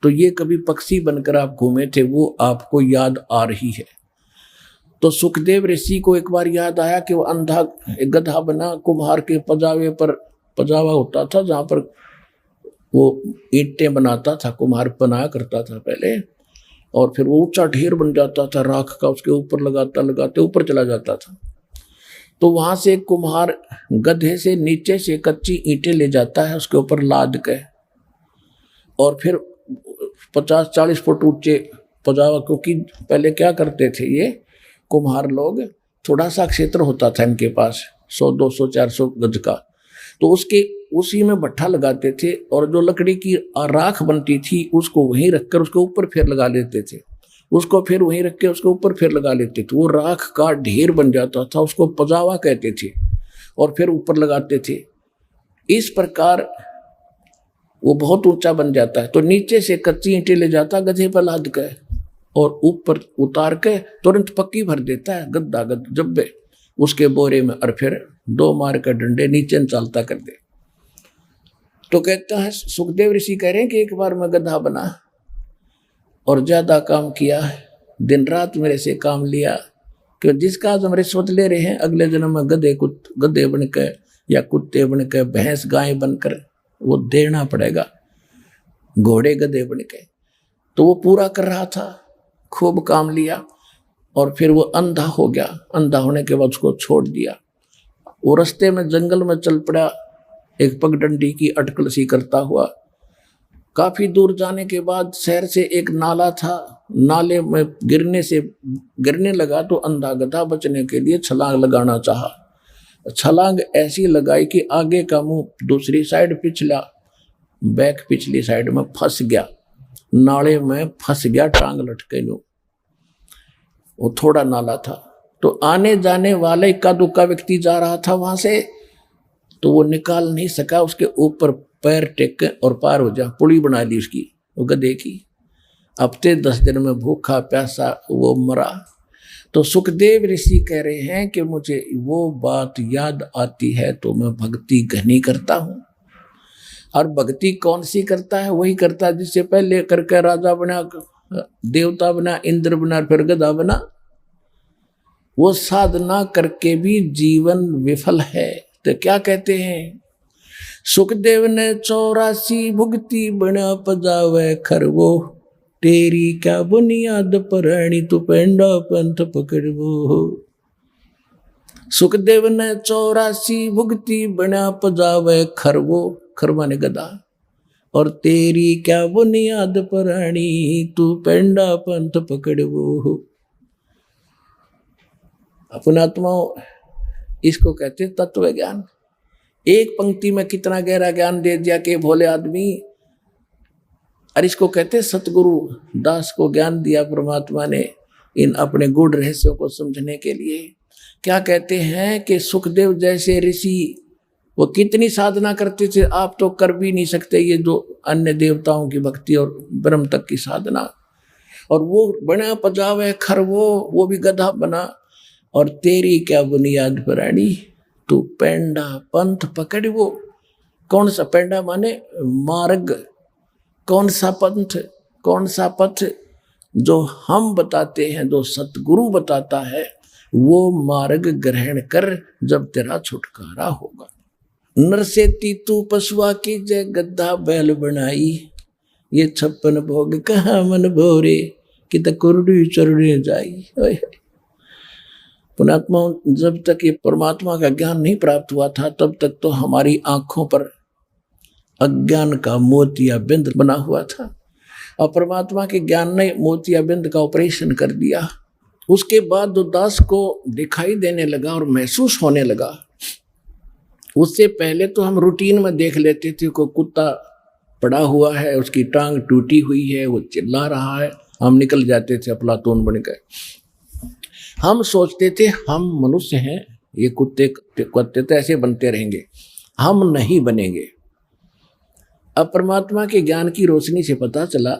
तो ये कभी पक्षी बनकर आप घूमे थे, वो आपको याद आ रही है। तो सुखदेव ऋषि को एक बार याद आया कि वो अंधा गधा बना, कुम्हार के पजावे पर पजावा होता था जहाँ पर वो ईंटें बनाता था, कुम्हार बनाया करता था पहले, और फिर वो ऊंचा ढेर बन जाता था राख का, उसके ऊपर लगाता लगाते ऊपर चला जाता था। तो वहां से कुम्हार गधे से नीचे से कच्ची ईंटें ले जाता है, उसके ऊपर लाद के, और फिर 50-40 फुट ऊंचे पजावा, क्योंकि पहले क्या करते थे ये कुम्हार लोग, थोड़ा सा क्षेत्र होता था इनके पास 100-200-400 गज का, तो उसके उसी में भट्ठा लगाते थे, और जो लकड़ी की राख बनती थी उसको वहीं रखकर उसके ऊपर फिर लगा लेते थे, उसको फिर वहीं रख के उसके ऊपर फिर लगा लेते थे। वो राख का ढेर बन जाता था, उसको पजावा कहते थे, और फिर ऊपर लगाते थे। इस प्रकार वो बहुत ऊंचा बन जाता है। तो नीचे से कच्ची ईंटें ले जाता गधे पर लाद के, और ऊपर उतार के तुरंत पक्की भर देता है गद्दा जब्बे उसके बोरे में, और फिर 2 मार के डंडे नीचे चालता कर दे। तो कहता है सुखदेव ऋषि कह रहे हैं कि एक बार मैं गधा बना और ज्यादा काम किया, दिन रात मेरे से काम लिया कि जिसका आज हम रिश्वत ले रहे हैं अगले जन्म में गधे बनकर या कुत्ते बनकर भैंस गाय बनकर वो देना पड़ेगा, घोड़े गधे बनकर। तो वो पूरा कर रहा था, खूब काम लिया और फिर वो अंधा हो गया। अंधा होने के बाद उसको छोड़ दिया। वो रास्ते में जंगल में चल पड़ा, एक पगडंडी की अटकल सी करता हुआ। काफी दूर जाने के बाद शहर से एक नाला था, नाले में गिरने लगा तो अंधा गधा बचने के लिए छलांग लगाना चाहा। छलांग ऐसी लगाई कि आगे का मुंह दूसरी साइड पिछला बैक पिछली साइड में फंस गया, नाले में फंस गया, टांग लटके लो। वो थोड़ा नाला था तो आने जाने वाले इक्का दुक्का व्यक्ति जा रहा था वहां से, तो वो निकाल नहीं सका, उसके ऊपर पैर टेक और पार हो जा। पुली बना ली उसकी, वो गधे की। हफ्ते 10 दिन में भूखा प्यासा वो मरा। तो सुखदेव ऋषि कह रहे हैं कि मुझे वो बात याद आती है तो मैं भक्ति घनी करता हूँ। और भक्ति कौन सी करता है? वही करता है जिससे पहले करके राजा बना, देवता बना, इंद्र बना, फिर गधा बना। वो साधना करके भी जीवन विफल है। तो क्या कहते हैं? सुखदेव ने 84 भुगती बना पजावे खरवो, तेरी क्या बुनियाद पराणी तू पेंडा पंथ पकड़वो। सुखदेव ने 84 भुगती बना पजावे खरवो, खरवा ने गधा, और तेरी क्या बुनियाद पराणी तू पेंडा पंथ पकड़वो। अपनात्माओं, इसको कहते तत्व ज्ञान। एक पंक्ति में कितना गहरा ज्ञान दे दिया कि भोले आदमी। और इसको कहते सतगुरु दास को ज्ञान दिया परमात्मा ने इन अपने गूढ़ रहस्यों को समझने के लिए। क्या कहते हैं कि सुखदेव जैसे ऋषि वो कितनी साधना करते थे, आप तो कर भी नहीं सकते ये जो अन्य देवताओं की भक्ति और ब्रह्म तक की साधना। और वो बना पजावे खरवो, वो भी गधा बना, और तेरी क्या बुनियाद पराणी तू पेंडा पंथ पकड़वो। कौन सा पेंडा माने मार्ग, कौन सा पंथ, कौन सा पथ जो हम बताते हैं, जो सतगुरु बताता है, वो मार्ग ग्रहण कर, जब तेरा छुटकारा होगा। नरसेती तू पशुआ की जय गद्दा बैल बनाई, ये 56 भोग कहाँ मन भोरे कि कुरडी चरड़ी जाई। पुणात्मा, जब तक ये परमात्मा का ज्ञान नहीं प्राप्त हुआ था तब तक तो हमारी आंखों पर अज्ञान का मोतिया बिंद बना हुआ था, और परमात्मा के ज्ञान ने मोतिया बिंद का ऑपरेशन कर दिया। उसके बाद जो दास को दिखाई देने लगा और महसूस होने लगा, उससे पहले तो हम रूटीन में देख लेते थे कोई कुत्ता पड़ा हुआ है, उसकी टांग टूटी हुई है, वो चिल्ला रहा है, हम निकल जाते थे अफलातून बनकर। हम सोचते थे हम मनुष्य हैं, ये कुत्ते तो ऐसे बनते रहेंगे, हम नहीं बनेंगे। अब परमात्मा के ज्ञान की रोशनी से पता चला,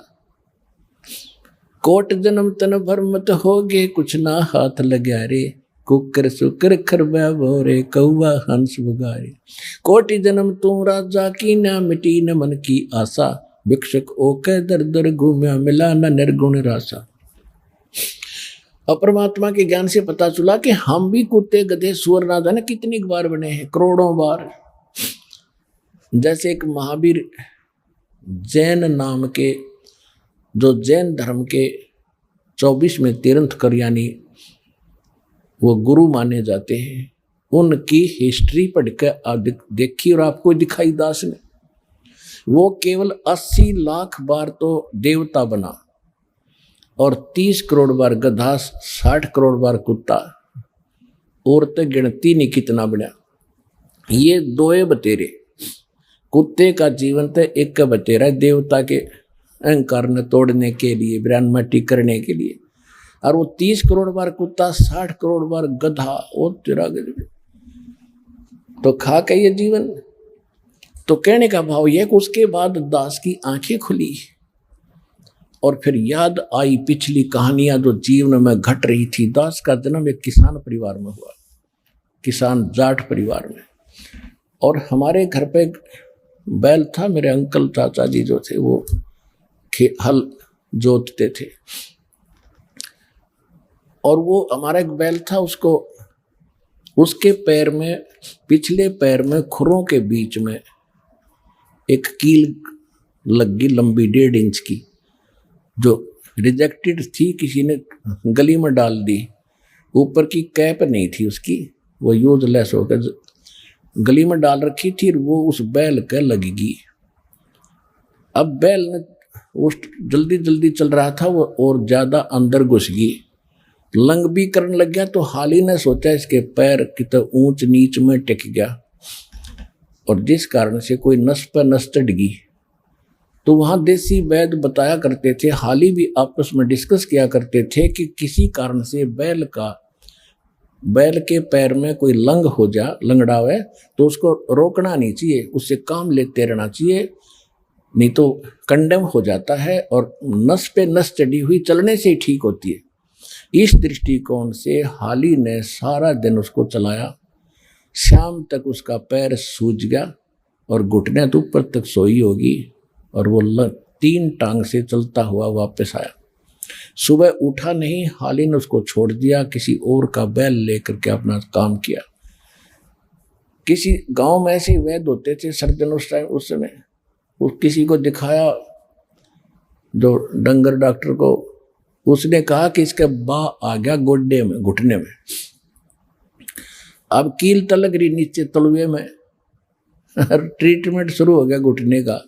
कोट जन्म तन भर मत होगे, कुछ ना हाथ लग्या रे, कुकर सुकर खरबा भोरे, कौवा हंस बुगारे। कोटि जन्म तू राजा की, ना मिटी न मन की आशा, भिक्षक ओके दर दर घूम्या, मिला न निर्गुण रासा। और परमात्मा के ज्ञान से पता चला कि हम भी कुत्ते गधे सुअर ना जाने कितनी बार बने हैं, करोड़ों बार। जैसे एक महावीर जैन नाम के, जो जैन धर्म के 24 में तीर्थंकर यानी वो गुरु माने जाते हैं, उनकी हिस्ट्री पढ़ के देखी और आपको दिखाई दास ने, वो केवल 80 लाख बार तो देवता बना और 30 करोड़ बार गधा, 60 करोड़ बार कुत्ता, और तो गिनती नहीं कितना बना। ये दोए बतेरे, कुत्ते का जीवन तो एक का बतेरा देवता के अहंकार न तोड़ने के लिए, ब्रह्मटी करने के लिए, और वो 30 करोड़ बार कुत्ता, 60 करोड़ बार गधा, और तेरा गधा तो खा के ये जीवन। तो कहने का भाव यह कि उसके बाद दास की आंखें खुली और फिर याद आई पिछली कहानियां जो जीवन में घट रही थी। दास का जन्म एक किसान परिवार में हुआ, किसान जाट परिवार में, और हमारे घर पे बैल था। मेरे अंकल चाचा जी जो थे वो हल जोतते थे। और वो हमारा एक बैल था, उसको उसके पैर में, पिछले पैर में खुरों के बीच में एक कील लग गई लंबी 1.5 इंच की, जो रिजेक्टेड थी, किसी ने गली में डाल दी। ऊपर की कैप नहीं थी उसकी, वो यूजलेस होकर गली में डाल रखी थी, वो उस बैल के लगेगी। अब बैल ने उस जल्दी जल्दी चल रहा था वो, और ज्यादा अंदर घुस गई, लंग भी करने लग गया। तो हाली ने सोचा इसके पैर कितना ऊंच नीच में टिक गया, और जिस कारण से कोई नस पर नस चढ़ गई। तो वहां देसी वैद्य बताया करते थे, हाली भी आपस में डिस्कस किया करते थे कि किसी कारण से बैल के पैर में कोई लंग हो जा, लंगड़ावे, तो उसको रोकना नहीं चाहिए, उससे काम लेते रहना चाहिए, नहीं तो कंडेम हो जाता है, और नस पे नस चढ़ी हुई चलने से ही ठीक होती है। इस दृष्टिकोण से हाली ने सारा दिन उसको चलाया। शाम तक उसका पैर सूज गया और घुटने तो ऊपर तक सोई होगी, और वो 3 टांग से चलता हुआ वापस आया। सुबह उठा नहीं, हाली ने उसको छोड़ दिया, किसी और का बैल लेकर के अपना काम किया। किसी गांव में ऐसे वैद्य होते थे सर्जन उस टाइम, उस समय वो किसी को दिखाया, जो डंगर डॉक्टर को, उसने कहा कि इसका बा आ गया गोड्डे में, घुटने में। अब कील तलक रही नीचे तलवे में, ट्रीटमेंट शुरू हो गया घुटने का।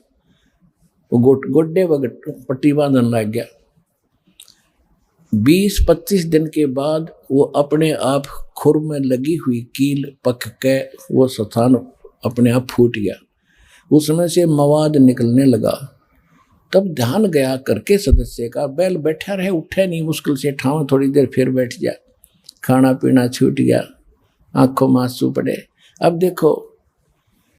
वो गोड्डे पर पट्टी बांधने लग गया। 20-25 दिन के बाद वो अपने आप खुर में लगी हुई कील पक के वो स्थान अपने आप फूट गया, उसमें से मवाद निकलने लगा। तब ध्यान गया करके सदस्य का, बैल बैठा रहे, उठे नहीं, मुश्किल से ठाव, थोड़ी देर फिर बैठ गया, खाना पीना छूट गया, आंखों में आंसू पड़े। अब देखो